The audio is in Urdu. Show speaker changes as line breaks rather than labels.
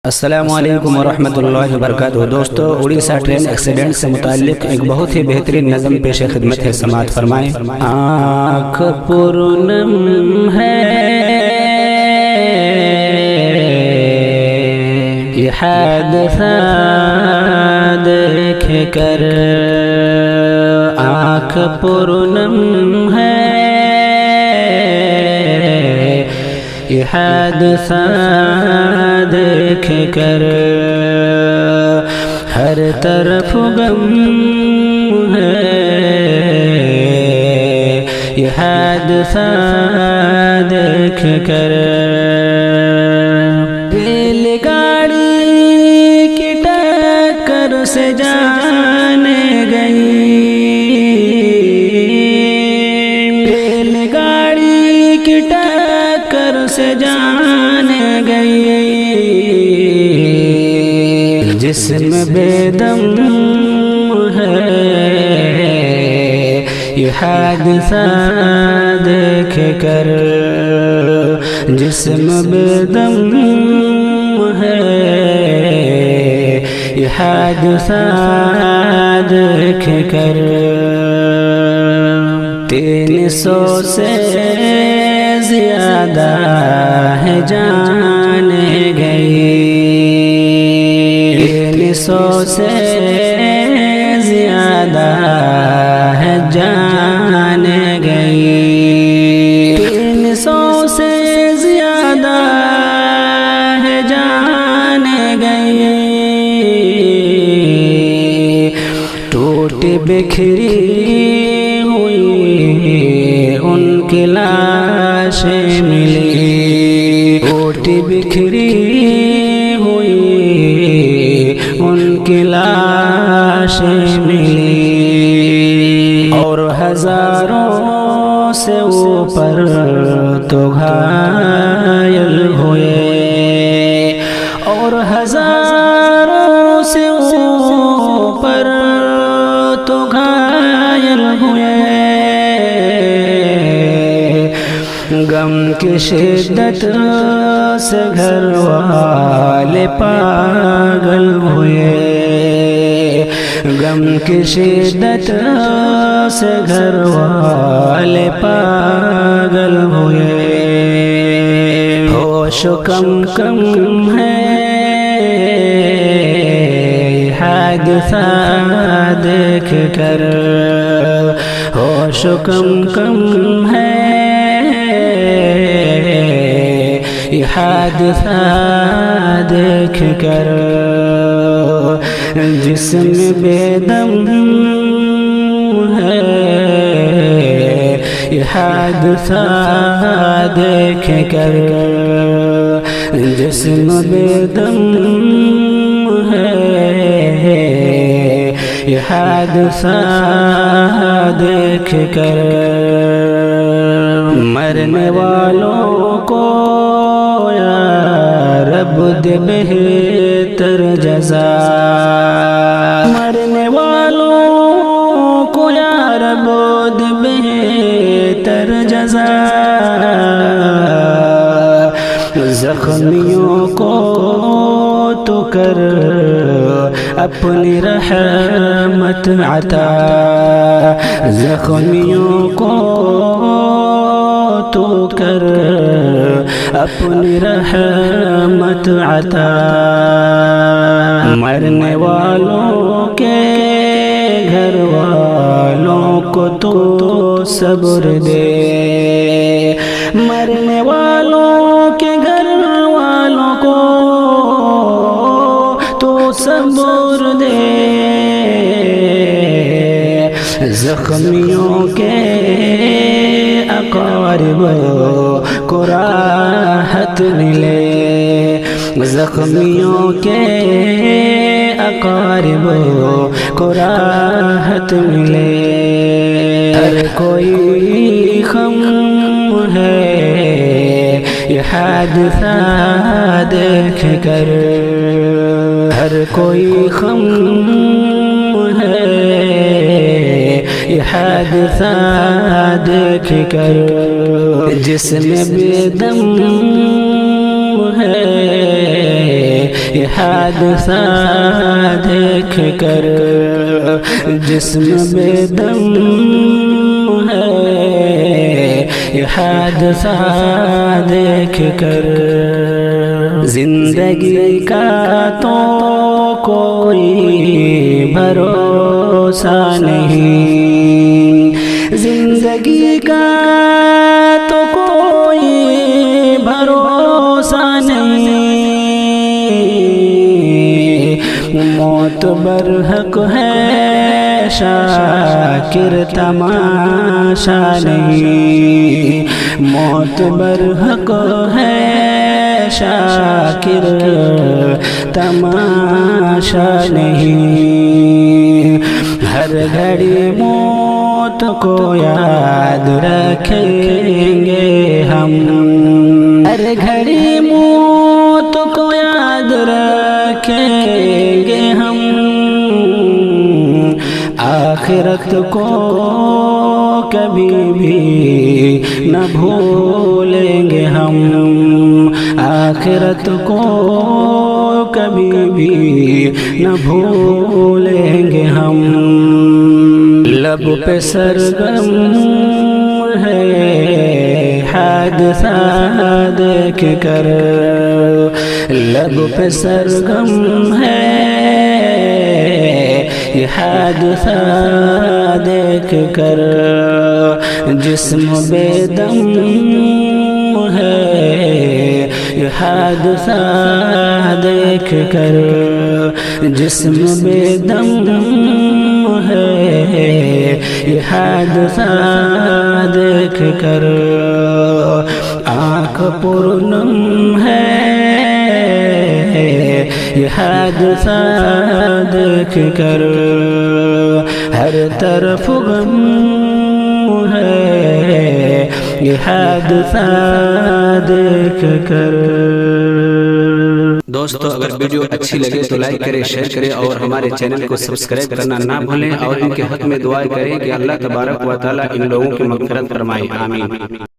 السلام علیکم ورحمۃ اللہ وبرکاتہ۔ دوستو، اڑیسہ ٹرین ایکسیڈنٹ سے متعلق ایک بہت ہی بہترین نظم پیش خدمت ہے، سماعت فرمائیں۔ آنکھ پرنم ہے یہ حادثہ دیکھ کر، آنکھ پرنم ہے یہ حادثہ دیکھ کر، ہر طرف غم ہے یہ حادثہ دیکھ کر۔ ریل گاڑی کی ٹکر سے جان گئی، ریل گاڑی کی ٹکر سے جان گئی، جسم بے دم ہے یہ حادثہ دیکھ کر، جسم بے دم ہے یہ حادثہ دیکھ کر۔ 300 سے زیادہ ہے جان گئی، 300 سے زیادہ ہے جان گئی، 300 سے زیادہ ہے جان گئی، ٹوٹ بکھری ہوئی ان کی لاشیں ملی، ٹوٹ بکھری ہوئی ان کی لاشیں ملی، اور ہزاروں سے اوپر تو گھائل ہوئے، اور ہزاروں سے اوپر تو گھائل ہوئے، غم کی شدت سے گھر والے پاگل ہوئے، غم کی شدت سے گھر والے پاگل ہوئے، ہوش کم کم ہے حادثہ دیکھ کر، ہوش کم کم ہے یہ حادثہ دیکھ کر، جسم بے دم ہے یہ حادثہ دیکھ کر، جسم بے دم ہے یہ حادثہ دیکھ کر۔ مرنے والوں کو یا رب دے بہتر جزا، مرنے والوں کو یا رب دے بہتر جزا، زخمیوں کو تو کر اپنی رحمت عطا، زخمیوں کو تو کر اپنی رحمت عطا، مرنے والوں کے گھر والوں کو تو صبر دے، مرنے والوں کے گھر والوں کو تو صبر دے، زخمیوں کے اقارب کو راحت ملے، زخمیوں کے اقارب کو راحت ملے، ہر کوئی غم ہے یہ حادثہ دیکھ کر، ہر کوئی غم ہے یہ حادثہ دیکھ کر، جسم بے دم ہے یہ حادثہ دیکھ کر، جسم بے دم ہے یہ حادثہ دیکھ کر، زندگی کا تو کوئی بھروسہ نہیں، زندگی کا تو کوئی بھروسہ نہیں، موت برحق ہے شاکر تماشا نہیں، موت برحق ہے شاکر تماشا نہیں، ہر گھڑی موت کو یاد رکھیں گے ہم، ہر گھڑی موت کو یاد رکھیں گے ہم، آخرت کو کبھی بھی نہ بھولیں گے ہم، آخرت کو کبھی بھی نہ بھولیں گے ہم، لب پہ سرگم ہے حادثہ دیکھ کر، لب پہ سرگم ہے یہ حادثہ دیکھ کر، جسم بے دم ہے یہ حادثہ دیکھ کر، جسم بے دم ہے یہ حادثہ دیکھ کر، آنکھ پرنم ہے یہ حادثہ دیکھ کر، ہر طرف غم ہے یہ حادثہ دیکھ کر۔
دوستو اگر ویڈیو اچھی لگے تو لائک کریں، شیئر کریں اور ہمارے چینل کو سبسکرائب کرنا نہ بھولیں، اور ان کے حق میں دعا کریں کہ اللہ تبارک و تعالی ان لوگوں کی مغفرت فرمائے، آمین۔